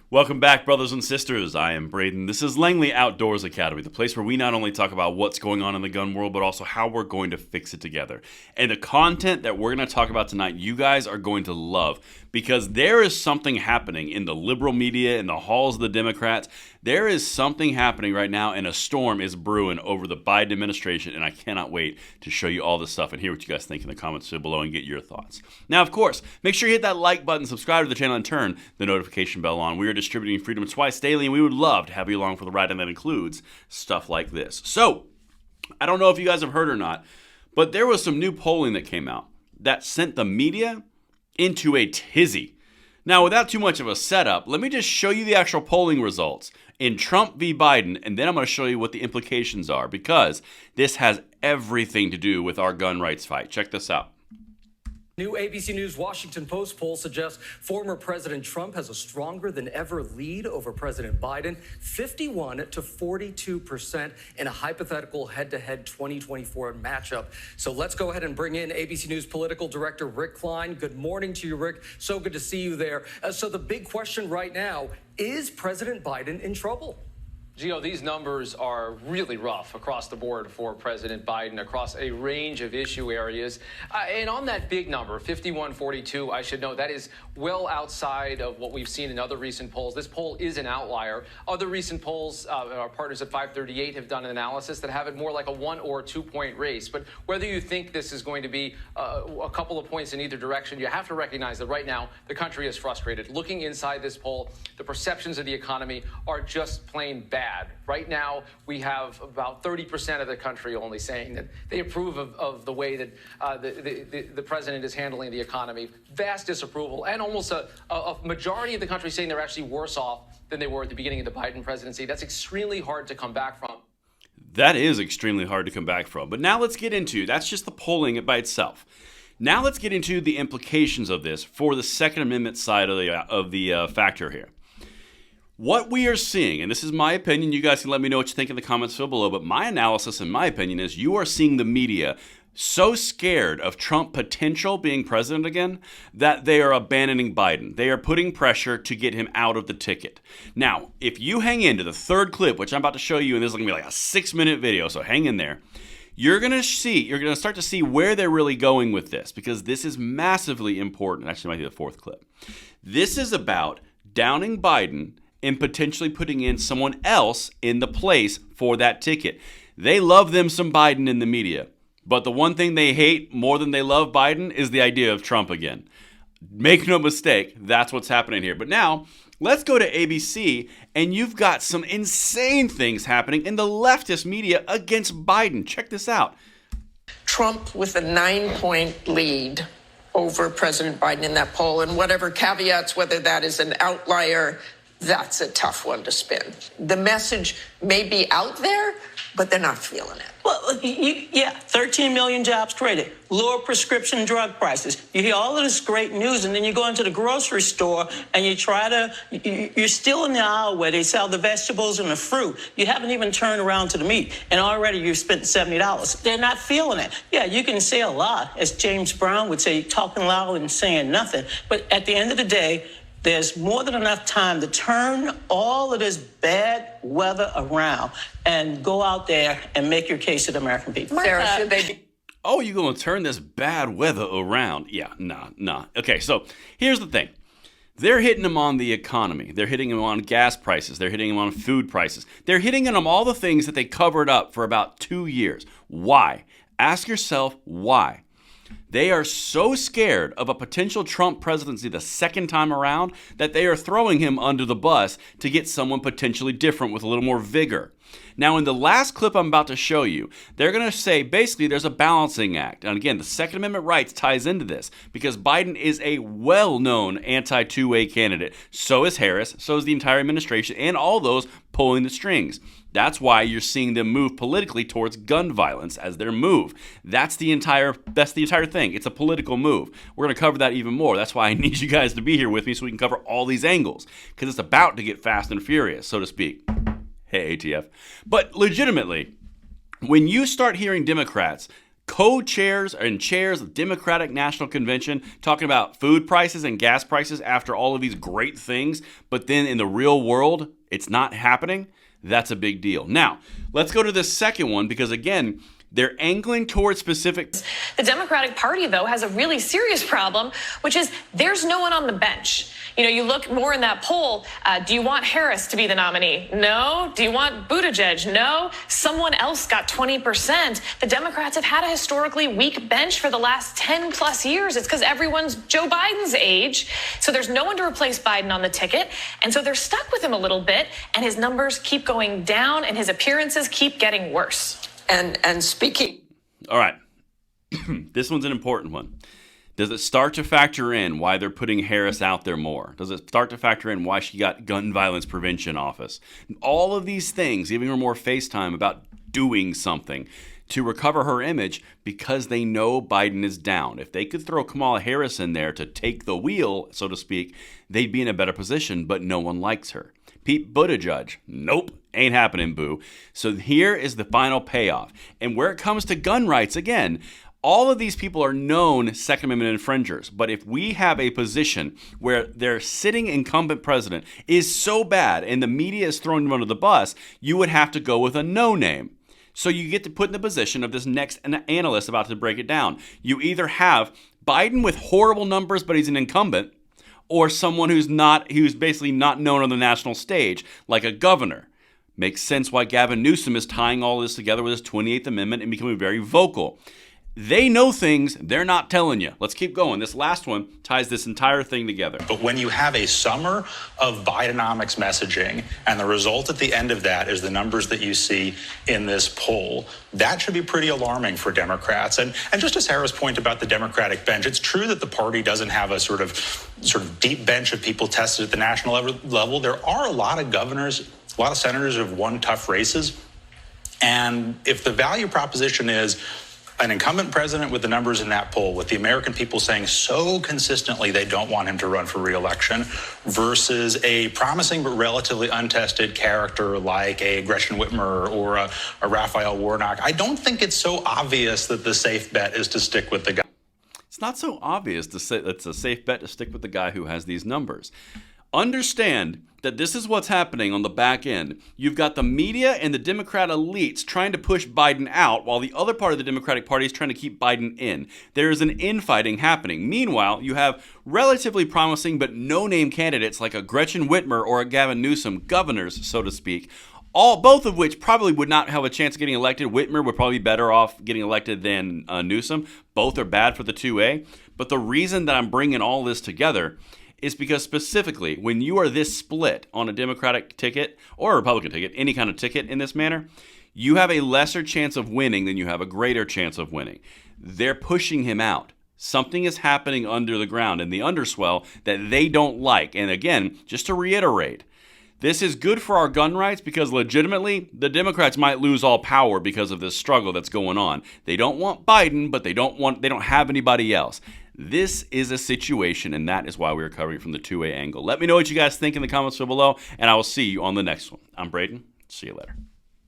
Welcome back, brothers and sisters. I am Braden. This is Langley Outdoors Academy, the place where we not only talk about what's going on in the gun world, but also how we're going to fix it together. And the content that we're going to talk about tonight, you guys are going to love, because there is something happening in the liberal media, in the halls of the Democrats. There is something happening right now, and a storm is brewing over the Biden administration, and I cannot wait to show you all this stuff and hear what you guys think in the comments below and get your thoughts. Now, of course, make sure you hit that like button, subscribe to the channel, and turn the notification bell on. We are distributing freedom twice daily, and we would love to have you along for the ride, and that includes stuff like this. So, I don't know if you guys have heard or not, but there was some new polling that came out that sent the media into a tizzy. Now, without too much of a setup, let me just show you the actual polling results in Trump v. Biden, and then I'm going to show you what the implications are, because this has everything to do with our gun rights fight. Check this out. New ABC News Washington Post poll suggests former President Trump has a stronger than ever lead over President Biden, 51 to 42% in a hypothetical head-to-head 2024 matchup. So let's go ahead and bring in ABC News political director Rick Klein. Good morning to you, Rick. So good to see you there. So the big question right now, is President Biden in trouble? Gio, these numbers are really rough across the board for President Biden across a range of issue areas. And on that big number, 51-42, I should note that is well outside of what we've seen in other recent polls. This poll is an outlier. Other recent polls, our partners at 538 have done an analysis that have it more like a 1 or 2 point race. But whether you think this is going to be a couple of points in either direction, you have to recognize that right now the country is frustrated. Looking inside this poll, the perceptions of the economy are just plain bad. Right now, we have about 30% of the country only saying that they approve of the way that the president is handling the economy. Vast disapproval, and almost a majority of the country saying they're actually worse off than they were at the beginning of the Biden presidency. That's extremely hard to come back from. That is extremely hard to come back from. But now let's get into, that's just the polling by itself. Now let's get into the implications of this for the Second Amendment side of the factor here. What we are seeing, and this is my opinion, you guys can let me know what you think in the comments below, but my analysis and my opinion is you are seeing the media so scared of Trump potential being president again that they are abandoning Biden. They are putting pressure to get him out of the ticket. Now, if you hang into the third clip, which I'm about to show you, and this is going to be like a 6-minute video, so hang in there, you're going to start to see where they're really going with this, because this is massively important. Actually, it might be the fourth clip. This is about downing Biden and potentially putting in someone else in the place for that ticket. They love them some Biden in the media, but the one thing they hate more than they love Biden is the idea of Trump again. Make no mistake, that's what's happening here. But now, let's go to ABC, and you've got some insane things happening in the leftist media against Biden. Check this out. Trump with a 9-point lead over President Biden in that poll, and whatever caveats, whether that is an outlier, that's a tough one to spin. The message may be out there, but they're not feeling it. Well, 13 million jobs created, lower prescription drug prices. You hear all of this great news, and then you go into the grocery store and you're still in the aisle where they sell the vegetables and the fruit. You haven't even turned around to the meat, and already you've spent $70. They're not feeling it. Yeah, you can say a lot, as James Brown would say, talking loud and saying nothing. But at the end of the day, there's more than enough time to turn all of this bad weather around and go out there and make your case to the American people. Sarah, should they be? Oh, you're going to turn this bad weather around? Yeah, nah. Okay, so here's the thing. They're hitting them on the economy. They're hitting them on gas prices. They're hitting them on food prices. They're hitting them on all the things that they covered up for about 2 years. Why? Ask yourself why. They are so scared of a potential Trump presidency the second time around that they are throwing him under the bus to get someone potentially different with a little more vigor. Now, in the last clip I'm about to show you, they're going to say basically there's a balancing act. And again, the Second Amendment rights ties into this because Biden is a well-known anti-two-way candidate. So is Harris, so is the entire administration, and all those pulling the strings. That's why you're seeing them move politically towards gun violence as their move. That's the entire thing. It's a political move. We're going to cover that even more. That's why I need you guys to be here with me so we can cover all these angles, because it's about to get fast and furious, so to speak. Hey, ATF. But legitimately, when you start hearing Democrats co-chairs and chairs of the Democratic National Convention talking about food prices and gas prices after all of these great things, but then in the real world, it's not happening. That's a big deal. Now, let's go to the second one because, again, they're angling towards specific. The Democratic Party, though, has a really serious problem, which is there's no one on the bench. You know, you look more in that poll. Do you want Harris to be the nominee? No. Do you want Buttigieg? No. Someone else got 20%. The Democrats have had a historically weak bench for the last 10 plus years. It's because everyone's Joe Biden's age. So there's no one to replace Biden on the ticket. And so they're stuck with him a little bit. And his numbers keep going down and his appearances keep getting worse. And speaking. All right. This one's an important one. Does it start to factor in why they're putting Harris out there more? Does it start to factor in why she got gun violence prevention office? All of these things, giving her more face time about doing something to recover her image because they know Biden is down. If they could throw Kamala Harris in there to take the wheel, so to speak, they'd be in a better position, but no one likes her. Pete Buttigieg, nope, ain't happening, boo. So here is the final payoff. And where it comes to gun rights, again, all of these people are known Second Amendment infringers. But if we have a position where their sitting incumbent president is so bad and the media is throwing them under the bus, you would have to go with a no name. So you get to put in the position of this next analyst about to break it down. You either have Biden with horrible numbers, but he's an incumbent, or someone who's basically not known on the national stage, like a governor. Makes sense why Gavin Newsom is tying all this together with his 28th Amendment and becoming very vocal. They know things they're not telling you. Let's keep going. This last one ties this entire thing together. But when you have a summer of Bidenomics messaging, and the result at the end of that is the numbers that you see in this poll, that should be pretty alarming for Democrats. And just as Sarah's point about the Democratic bench, it's true that the party doesn't have a sort of deep bench of people tested at the national level. There are a lot of governors, a lot of senators who have won tough races. And if the value proposition is an incumbent president with the numbers in that poll, with the American people saying so consistently they don't want him to run for re-election, versus a promising but relatively untested character like a Gretchen Whitmer or a Raphael Warnock, I don't think it's so obvious that the safe bet is to stick with the guy. It's not so obvious to say it's a safe bet to stick with the guy who has these numbers. Understand that this is what's happening on the back end. You've got the media and the Democrat elites trying to push Biden out while the other part of the Democratic Party is trying to keep Biden in. There is an infighting happening. Meanwhile, you have relatively promising but no-name candidates like a Gretchen Whitmer or a Gavin Newsom, governors, so to speak, both of which probably would not have a chance of getting elected. Whitmer would probably be better off getting elected than Newsom. Both are bad for the 2A. But the reason that I'm bringing all this together is because specifically when you are this split on a Democratic ticket or a Republican ticket, any kind of ticket in this manner, you have a lesser chance of winning than you have a greater chance of winning. They're pushing him out. Something is happening under the ground in the underswell that they don't like. And again, just to reiterate, this is good for our gun rights because legitimately the Democrats might lose all power because of this struggle that's going on. They don't want Biden, but they don't have anybody else. This is a situation, and that is why we're covering it from the 2A angle. Let me know what you guys think in the comments below, and I will see you on the next one. I'm Braden. See you later.